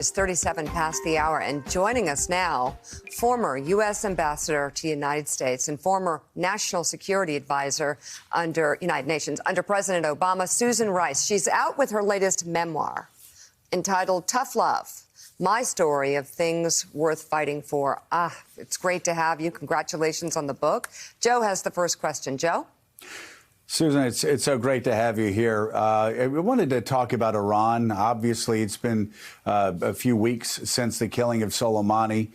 It's 37 past the hour, and joining us now, former U.S. Ambassador to the United States and former National Security Advisor under United Nations under President Obama, Susan Rice. She's out with her latest memoir entitled Tough Love, My Story of Things Worth Fighting For. It's great to have you. Congratulations on the book. Joe has the first question. Joe? Susan, it's so great to have you here. We wanted to talk about Iran. Obviously, it's been a few weeks since the killing of Soleimani.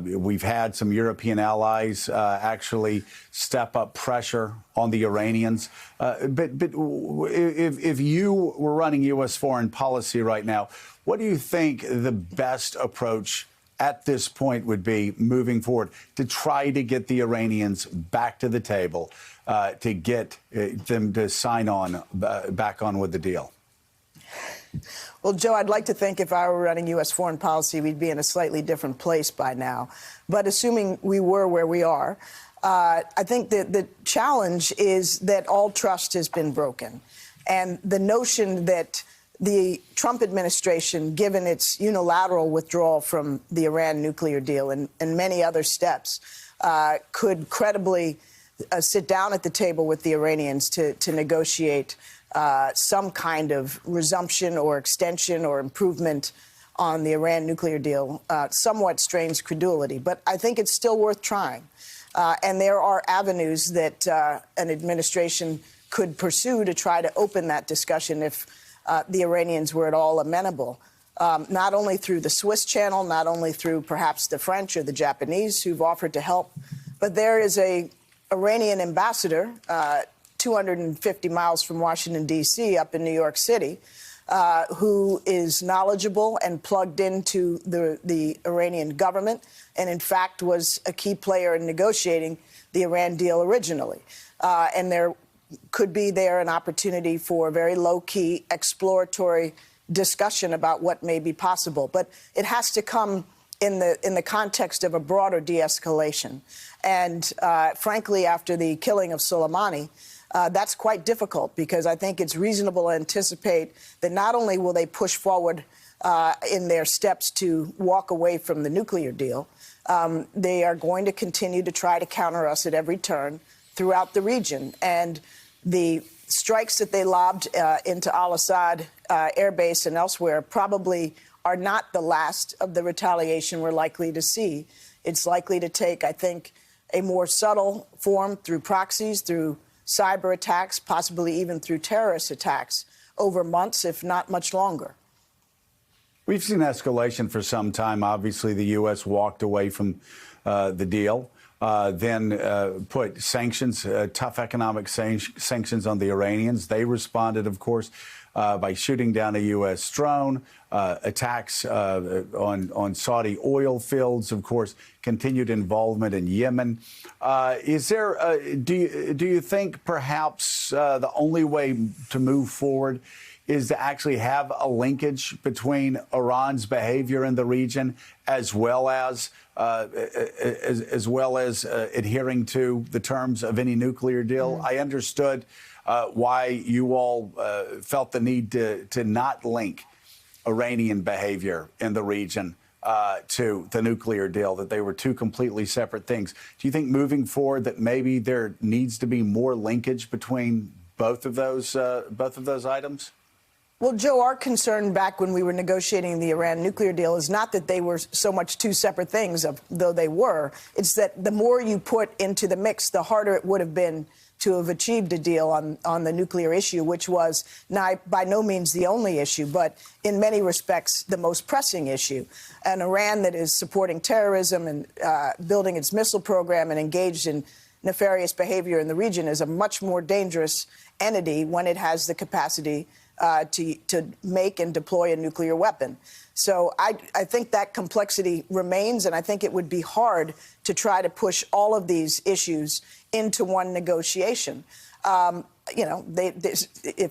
We've had some European allies actually step up pressure on the Iranians. But if you were running U.S. foreign policy right now, what do you think the best approach at this point would be moving forward to try to get the Iranians back to the table, to get them to sign on back on with the deal? Well, Joe, I'd like to think if I were running U.S. foreign policy, we'd be in a slightly different place by now. But assuming we were where we are, I think that the challenge is that all trust has been broken. And the notion that the Trump administration, given its unilateral withdrawal from the Iran nuclear deal and many other steps, could credibly sit down at the table with the Iranians to negotiate some kind of resumption or extension or improvement on the Iran nuclear deal, somewhat strains credulity. But I think it's still worth trying. And there are avenues that an administration could pursue to try to open that discussion if the Iranians were at all amenable, not only through the Swiss channel, not only through perhaps the French or the Japanese who've offered to help, but there is a Iranian ambassador 250 miles from Washington, D.C., up in New York City, who is knowledgeable and plugged into the Iranian government and, in fact, was a key player in negotiating the Iran deal originally. And there could be an opportunity for a very low-key, exploratory discussion about what may be possible. But it has to come in the context of a broader de-escalation. And frankly, after the killing of Soleimani, that's quite difficult because I think it's reasonable to anticipate that not only will they push forward in their steps to walk away from the nuclear deal, they are going to continue to try to counter us at every turn throughout the region. And the strikes that they lobbed into Al-Assad air base and elsewhere probably are not the last of the retaliation we're likely to see. It's likely to take, I think, a more subtle form through proxies, through cyber attacks, possibly even through terrorist attacks over months, if not much longer. We've seen escalation for some time. Obviously, the U.S. walked away from the deal. Then put sanctions, tough economic sanctions on the Iranians. They responded, of course, by shooting down a U.S. drone, attacks on Saudi oil fields, of course, continued involvement in Yemen. Is there, do you think perhaps the only way to move forward is to actually have a linkage between Iran's behavior in the region as well as adhering to the terms of any nuclear deal? I understood why you all felt the need to not link Iranian behavior in the region to the nuclear deal, that they were two completely separate things. Do you think moving forward that maybe there needs to be more linkage between both of those items? Well, Joe, our concern back when we were negotiating the Iran nuclear deal is not that they were so much two separate things, though they were. It's that the more you put into the mix, the harder it would have been to have achieved a deal on the nuclear issue, which was by no means the only issue, but in many respects the most pressing issue. An Iran that is supporting terrorism and building its missile program and engaged in nefarious behavior in the region is a much more dangerous entity when it has the capacity to make and deploy a nuclear weapon. So I think that complexity remains, and I think it would be hard to try to push all of these issues into one negotiation. If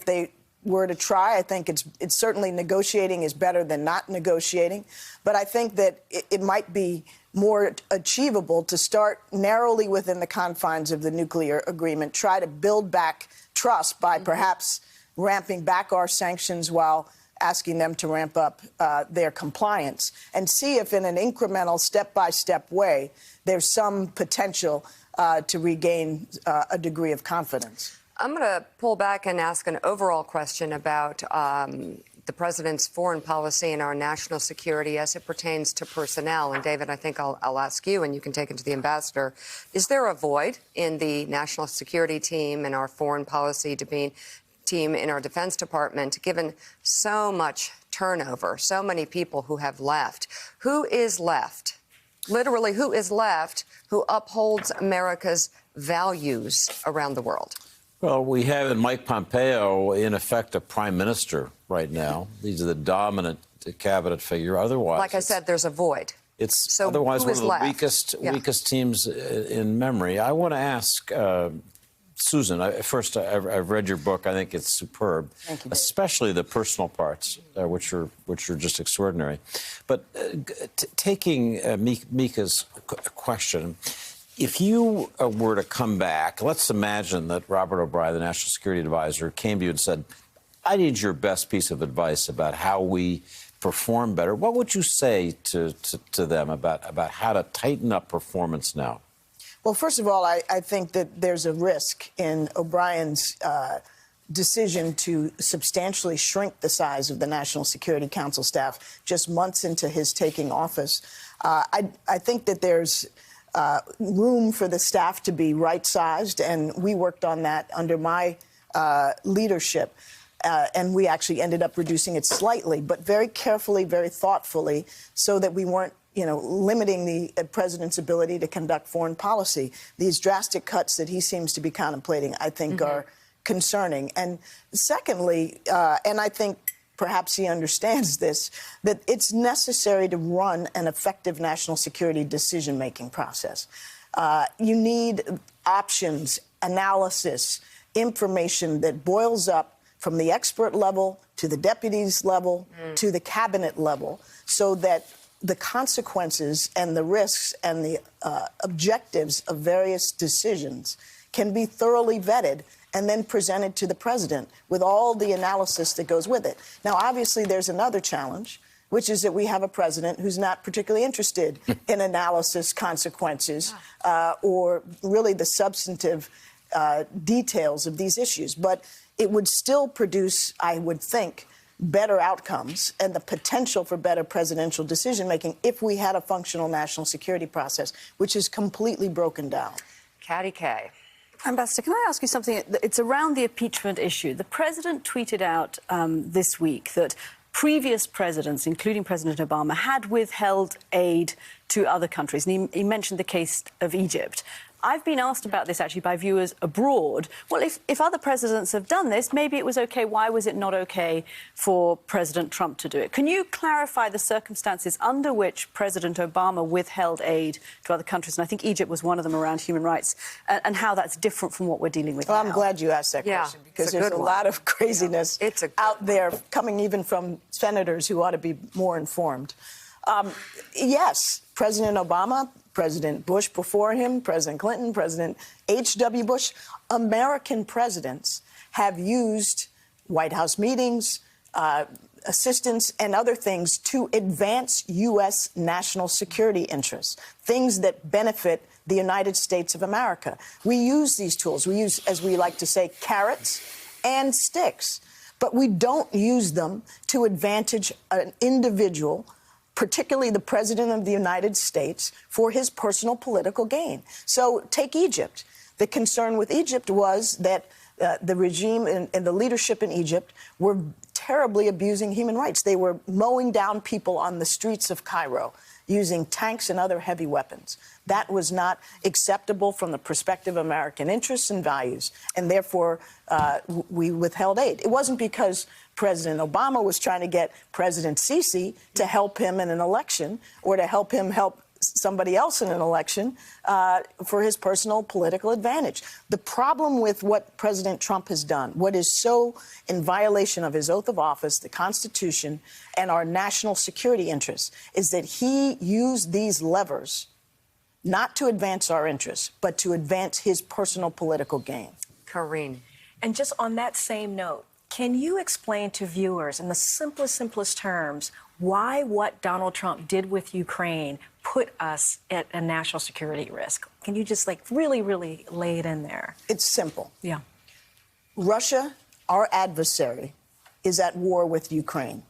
they were to try, I think it's certainly negotiating is better than not negotiating. But I think that it might be more achievable to start narrowly within the confines of the nuclear agreement, try to build back trust by perhaps ramping back our sanctions while asking them to ramp up their compliance and see if in an incremental, step-by-step way, there's some potential to regain a degree of confidence. I'm going to pull back and ask an overall question about the president's foreign policy and our national security as it pertains to personnel. And, David, I think I'll ask you, and you can take it to the ambassador. Is there a void in the national security team and our foreign policy team in our Defense Department, given so much turnover, so many people who have left? Who is left? Literally, who is left who upholds America's values around the world? Well, we have in Mike Pompeo, in effect, a prime minister right now. He's the dominant cabinet figure. Otherwise, like I said, there's a void. It's so otherwise one of the left? weakest teams in memory. I want to ask Susan. I've read your book. I think it's superb. Thank you, especially the personal parts, which are just extraordinary. But taking Mika's question. If you were to come back, let's imagine that Robert O'Brien, the National Security Advisor, came to you and said, I need your best piece of advice about how we perform better. What would you say to them about how to tighten up performance now? Well, first of all, I think that there's a risk in O'Brien's decision to substantially shrink the size of the National Security Council staff just months into his taking office. I think that there's room for the staff to be right-sized, and we worked on that under my leadership. And we actually ended up reducing it slightly, but very carefully, very thoughtfully, so that we weren't, limiting the president's ability to conduct foreign policy. These drastic cuts that he seems to be contemplating, I think, are concerning. And secondly, and I think perhaps he understands this, that it's necessary to run an effective national security decision-making process. You need options, analysis, information that boils up from the expert level to the deputies level to the cabinet level, so that the consequences and the risks and the objectives of various decisions can be thoroughly vetted and then presented to the president with all the analysis that goes with it. Now, obviously, there's another challenge, which is that we have a president who's not particularly interested in analysis, consequences, or really the substantive details of these issues. But it would still produce, I would think, better outcomes and the potential for better presidential decision-making if we had a functional national security process, which is completely broken down. Katty Kay. Ambassador, can I ask you something? It's around the impeachment issue. The president tweeted out this week that previous presidents, including President Obama, had withheld aid to other countries. And he mentioned the case of Egypt. I've been asked about this, actually, by viewers abroad. Well, if other presidents have done this, maybe it was OK. Why was it not OK for President Trump to do it? Can you clarify the circumstances under which President Obama withheld aid to other countries? And I think Egypt was one of them around human rights, and how that's different from what we're dealing with now. I'm glad you asked that question, because there's a lot of craziness out there coming even from senators who ought to be more informed. Yes, President Obama, President Bush before him, President Clinton, President H.W. Bush, American presidents have used White House meetings, assistance, and other things to advance U.S. national security interests, things that benefit the United States of America. We use these tools. We use, as we like to say, carrots and sticks, but we don't use them to advantage an individual, particularly the President of the United States, for his personal political gain. So take Egypt. The concern with Egypt was that the regime and the leadership in Egypt were terribly abusing human rights. They were mowing down people on the streets of Cairo using tanks and other heavy weapons. That was not acceptable from the perspective of American interests and values, and therefore we withheld aid. It wasn't because President Obama was trying to get President Sisi to help him in an election or to help him help somebody else in an election for his personal political advantage. The problem with what President Trump has done, what is so in violation of his oath of office, the Constitution, and our national security interests, is that he used these levers not to advance our interests, but to advance his personal political gain. Karine. And just on that same note, Can you explain to viewers in the simplest terms why what Donald Trump did with Ukraine put us at a national security risk? Can you just really lay it in there? It's simple. Yeah. Russia, our adversary, is at war with Ukraine.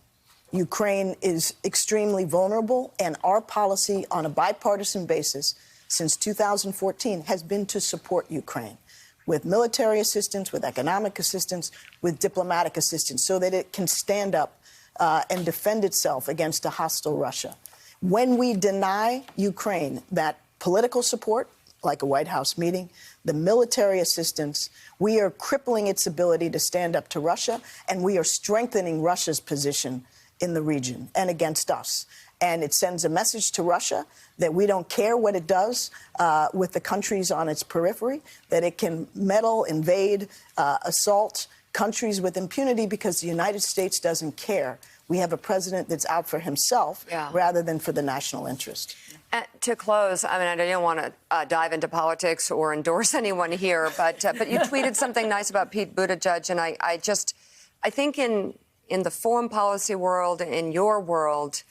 Ukraine is extremely vulnerable, and our policy on a bipartisan basis since 2014 has been to support Ukraine with military assistance, with economic assistance, with diplomatic assistance, so that it can stand up and defend itself against a hostile Russia. When we deny Ukraine that political support, like a White House meeting, the military assistance, we are crippling its ability to stand up to Russia, and we are strengthening Russia's position in the region and against us. And it sends a message to Russia that we don't care what it does with the countries on its periphery, that it can meddle, invade, assault countries with impunity because the United States doesn't care. We have a president that's out for himself rather than for the national interest. To close, I mean, I don't want to dive into politics or endorse anyone here, but you tweeted something nice about Pete Buttigieg, and I think in the foreign policy world, in your world,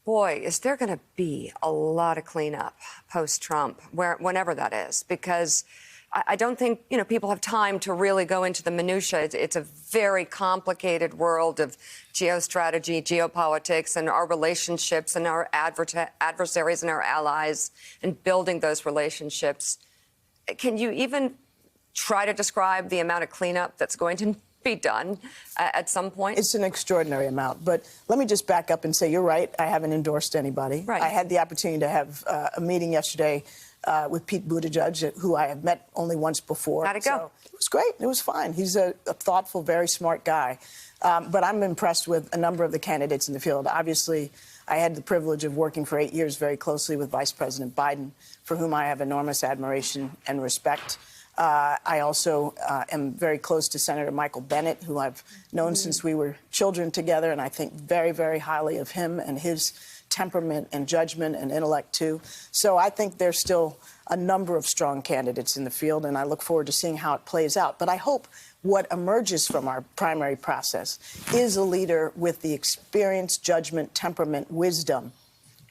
boy, is there going to be a lot of cleanup post-Trump, whenever that is, because I don't think, people have time to really go into the minutiae. It's a very complicated world of geostrategy, geopolitics, and our relationships and our adversaries and our allies and building those relationships. Can you even try to describe the amount of cleanup that's going to be done at some point? It's an extraordinary amount. But let me just back up and say, you're right. I haven't endorsed anybody. Right. I had the opportunity to have a meeting yesterday with Pete Buttigieg, who I have met only once before. How'd it go? So it was great. It was fine. He's a thoughtful, very smart guy. But I'm impressed with a number of the candidates in the field. Obviously, I had the privilege of working for 8 years very closely with Vice President Biden, for whom I have enormous admiration and respect. I also am very close to Senator Michael Bennet, who I've known since we were children together, and I think very, very highly of him and his temperament and judgment and intellect, too. So I think there's still a number of strong candidates in the field, and I look forward to seeing how it plays out. But I hope what emerges from our primary process is a leader with the experience, judgment, temperament, wisdom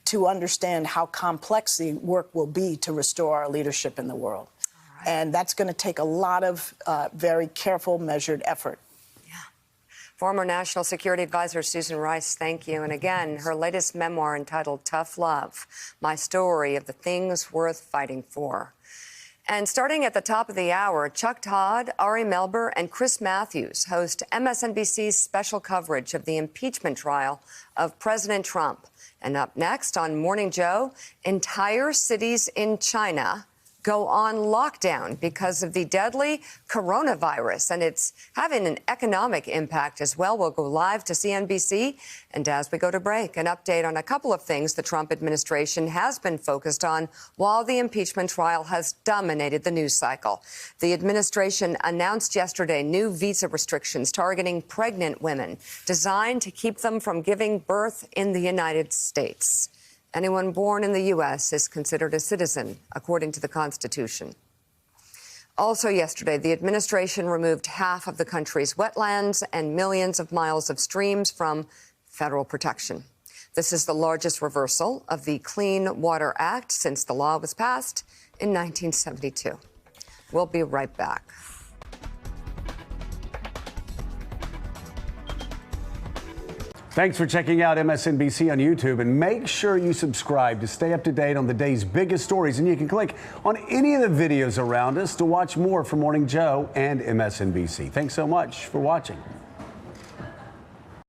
to understand how complex the work will be to restore our leadership in the world. And that's going to take a lot of very careful, measured effort. Yeah. Former National Security Advisor Susan Rice, thank you. And again, her latest memoir entitled Tough Love, My Story of the Things Worth Fighting For. And starting at the top of the hour, Chuck Todd, Ari Melber, and Chris Matthews host MSNBC's special coverage of the impeachment trial of President Trump. And up next on Morning Joe, entire cities in China go on lockdown because of the deadly coronavirus, and it's having an economic impact as well. We'll go live to CNBC, and as we go to break, an update on a couple of things the Trump administration has been focused on while the impeachment trial has dominated the news cycle. The administration announced yesterday new visa restrictions targeting pregnant women, designed to keep them from giving birth in the United States. Anyone born in the U.S. is considered a citizen, according to the Constitution. Also yesterday, the administration removed half of the country's wetlands and millions of miles of streams from federal protection. This is the largest reversal of the Clean Water Act since the law was passed in 1972. We'll be right back. Thanks for checking out MSNBC on YouTube, and make sure you subscribe to stay up to date on the day's biggest stories. And you can click on any of the videos around us to watch more from Morning Joe and MSNBC. Thanks so much for watching.